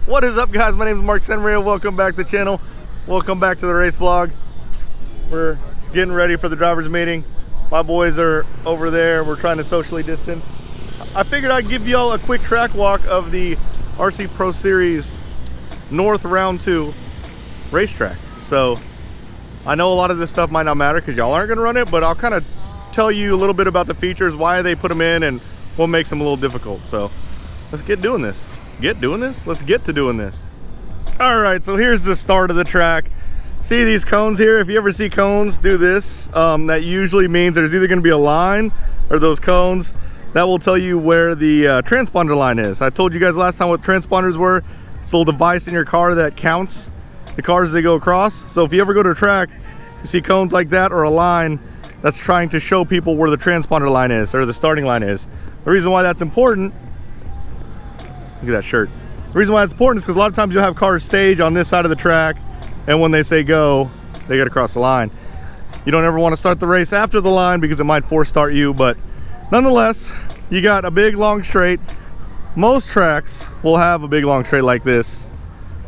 What is up, guys? My name is Mark Senmaria. Welcome back to the channel. Welcome back to the race vlog. We're getting ready for the drivers meeting. My boys are over there. We're trying to socially distance. I figured I'd give y'all a quick track walk of the RC Pro Series North Round 2 racetrack. So I know a lot of this stuff might not matter because y'all aren't going to run it, but I'll kind of tell you a little bit about the features, why they put them in, and what makes them a little difficult. So let's get doing this. Let's get to doing this. All right, so here's the start of the track. See these cones here? If you ever see cones do this, that usually means there's either going to be a line or those cones. That will tell you where the transponder line is. I told you guys last time what transponders were. It's a little device in your car that counts the cars as they go across. So if you ever go to a track, you see cones like that or a line, that's trying to show people where the transponder line is or the starting line is. The reason why that's important, look at that shirt. The reason why it's important is because a lot of times you'll have cars stage on this side of the track, and when they say go, they got to cross the line. You don't ever want to start the race after the line because it might force start you, but nonetheless, you got a big long straight. Most tracks will have a big long straight like this,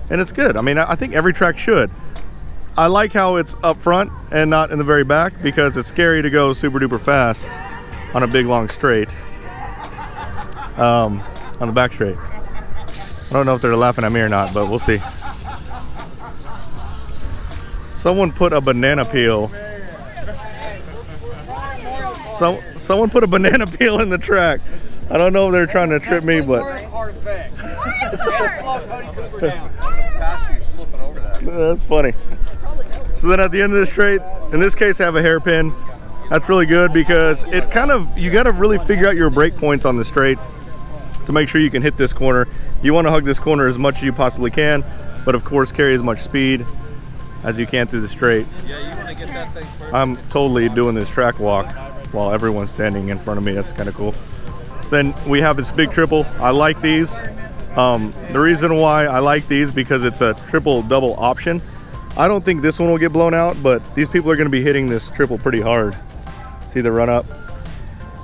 and it's good. I mean, I think every track should. I like how it's up front and not in the very back because it's scary to go super duper fast on a big long straight. On the back straight. I don't know if they're laughing at me or not, but we'll see. Someone put a banana peel. Someone put a banana peel in the track. I don't know if they're trying to trip me, but that's funny. So then at the end of the straight, in this case, have a hairpin. That's really good because it kind of, you got to really figure out your brake points on the straight to make sure you can hit this corner. You want to hug this corner as much as you possibly can, but of course carry as much speed as you can through the straight. Yeah, you want to get that thing first. I'm totally doing this track walk while everyone's standing in front of me. That's kind of cool. So then we have this big triple. I like these. The reason why I like these because it's a triple double option. I don't think this one will get blown out, but these people are going to be hitting this triple pretty hard. See the run up?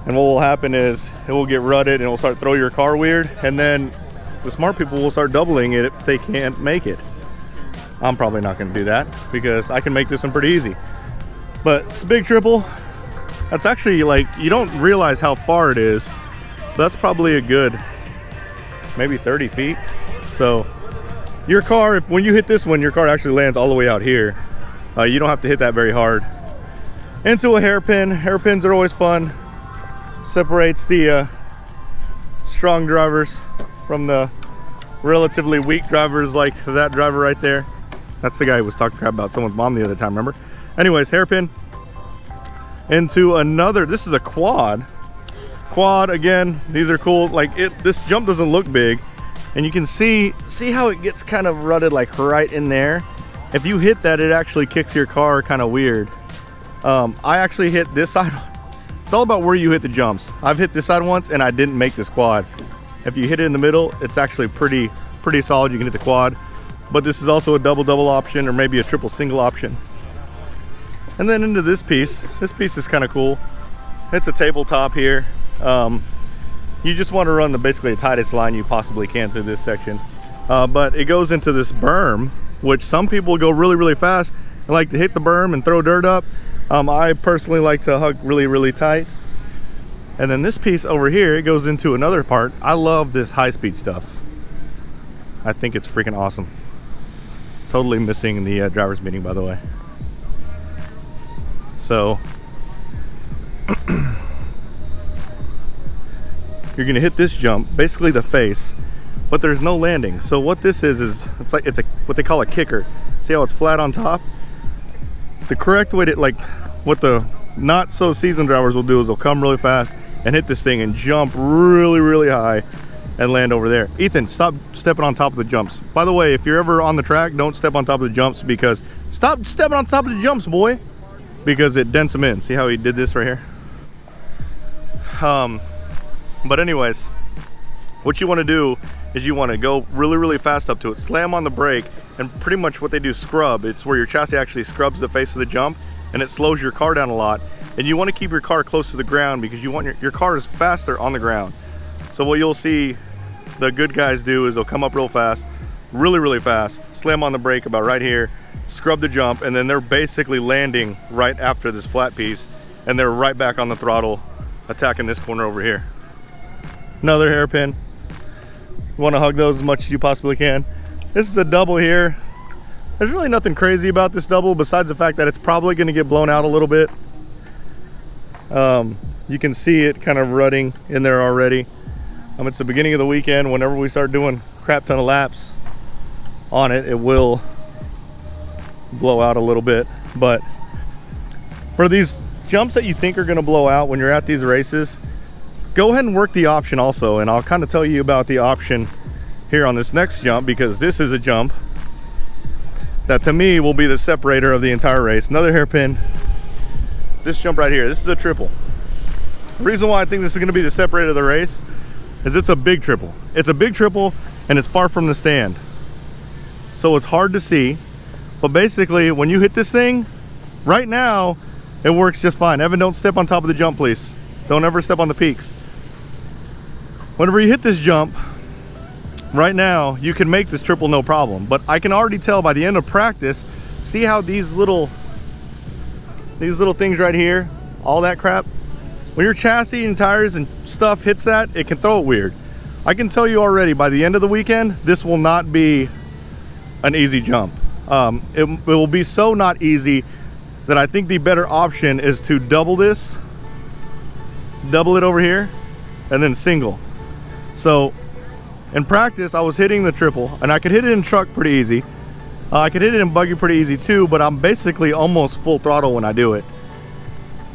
And what will happen is it will get rutted and it will start throw your car weird, and then the smart people will start doubling it if they can't make it. I'm probably not going to do that because I can make this one pretty easy. But it's a big triple. That's actually, like, you don't realize how far it is. That's probably a good maybe 30 feet. So your car, when you hit this one, your car actually lands all the way out here. You don't have to hit that very hard. Into a hairpin. Hairpins are always fun. Separates the strong drivers from the relatively weak drivers, like that driver right there. That's the guy who was talking crap about someone's mom the other time, remember? Anyways, hairpin into another. This is a quad. Quad again. These are cool. Like this jump doesn't look big, and you can see how it gets kind of rutted, like right in there. If you hit that, it actually kicks your car kind of weird. I actually hit this side. It's all about where you hit the jumps. I've hit this side once and I didn't make this quad. If you hit it in the middle, it's actually pretty solid. You can hit the quad, but this is also a double option or maybe a triple single option. And then into this piece. This piece is kind of cool. It's a tabletop here. You just want to run basically the tightest line you possibly can through this section. But it goes into this berm, which some people go really fast and like to hit the berm and throw dirt up. I personally like to hug really tight. And then this piece over here, it goes into another part. I love this high-speed stuff. I think it's freaking awesome. Totally missing the drivers meeting, by the way. So you're gonna hit this jump, basically the face, but there's no landing. So what this is it's what they call a kicker. See how it's flat on top? The correct way to, like, what the not so seasoned drivers will do is they'll come really fast and hit this thing and jump really high and land over there. Ethan, stop stepping on top of the jumps. By the way, if you're ever on the track, don't step on top of the jumps, because stop stepping on top of the jumps, boy, because it dents them in. See how he did this right here? But anyways, what you want to do is you want to go really fast up to it, slam on the brake, and pretty much what they do, scrub. It's where your chassis actually scrubs the face of the jump, and it slows your car down a lot. And you want to keep your car close to the ground because you want your car is faster on the ground. So what you'll see the good guys do is they'll come up real fast, really, really fast, slam on the brake about right here, scrub the jump, and then they're basically landing right after this flat piece, and they're right back on the throttle, attacking this corner over here. Another hairpin. You want to hug those as much as you possibly can. This is a double here. There's really nothing crazy about this double besides the fact that it's probably going to get blown out a little bit. You can see it kind of rutting in there already. It's the beginning of the weekend. Whenever we start doing crap ton of laps on it, it will blow out a little bit. But for these jumps that you think are going to blow out when you're at these races, go ahead and work the option also. And I'll kind of tell you about the option here on this next jump, because this is a jump that to me will be the separator of the entire race. Another hairpin. This jump right here, this is a triple. The reason why I think this is going to be the separator of the race is it's a big triple. It's a big triple and it's far from the stand, so it's hard to see. But basically when you hit this thing right now, it works just fine. Evan, don't step on top of the jump, please. Don't ever step on the peaks. Whenever you hit this jump right now, you can make this triple no problem. But I can already tell by the end of practice, see how these little things right here, all that crap, when your chassis and tires and stuff hits that, it can throw it weird. I can tell you already by the end of the weekend, this will not be an easy jump. It will be so not easy that I think the better option is to double this, double it over here, and then single. So in practice, I was hitting the triple, and I could hit it in truck pretty easy. I could hit it in buggy pretty easy too, but I'm basically almost full throttle when I do it.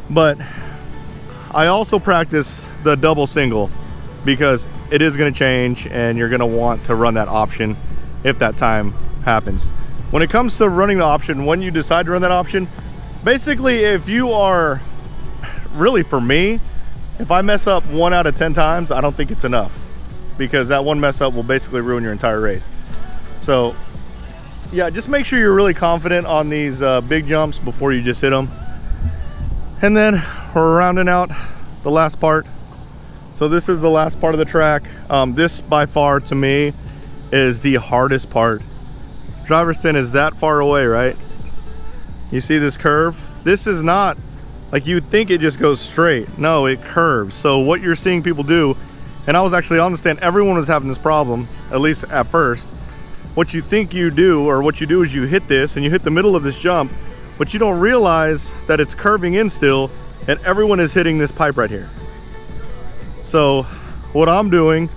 But I also practice the double single because it is going to change and you're going to want to run that option if that time happens. When it comes to running the option, when you decide to run that option, basically if you are, really for me, if I mess up 1 out of 10 times, I don't think it's enough, because that one mess up will basically ruin your entire race. So yeah, just make sure you're really confident on these big jumps before you just hit them. And then we're rounding out the last part. So this is the last part of the track. This by far to me is the hardest part. Driver's stand is that far away, right? You see this curve? This is not like you'd think it just goes straight. No, it curves. So what you're seeing people do, and I was actually on the stand, everyone was having this problem, at least at first. What you think you do, or what you do, is you hit this and you hit the middle of this jump, but you don't realize that it's curving in still, and everyone is hitting this pipe right here. So what I'm doing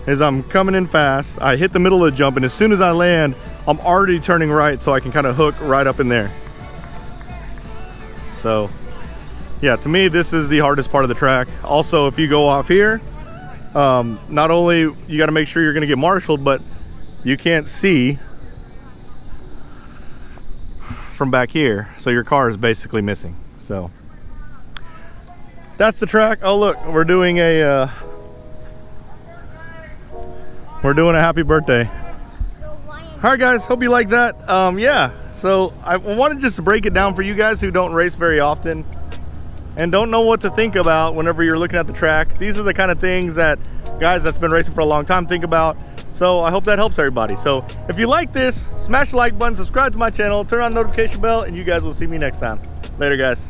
is I'm coming in fast, I hit the middle of the jump, and as soon as I land, I'm already turning right so I can kind of hook right up in there. So yeah, to me this is the hardest part of the track. Also, if you go off here, not only you got to make sure you're going to get marshaled, but you can't see from back here, so your car is basically missing. So that's the track. Oh look, we're doing a happy birthday. All right guys, hope you like that. Yeah, so I wanted just to break it down for you guys who don't race very often and don't know what to think about whenever you're looking at the track. These are the kind of things that guys that's been racing for a long time think about. So I hope that helps everybody. So if you like this, smash the like button, subscribe to my channel, turn on the notification bell, and you guys will see me next time. Later guys.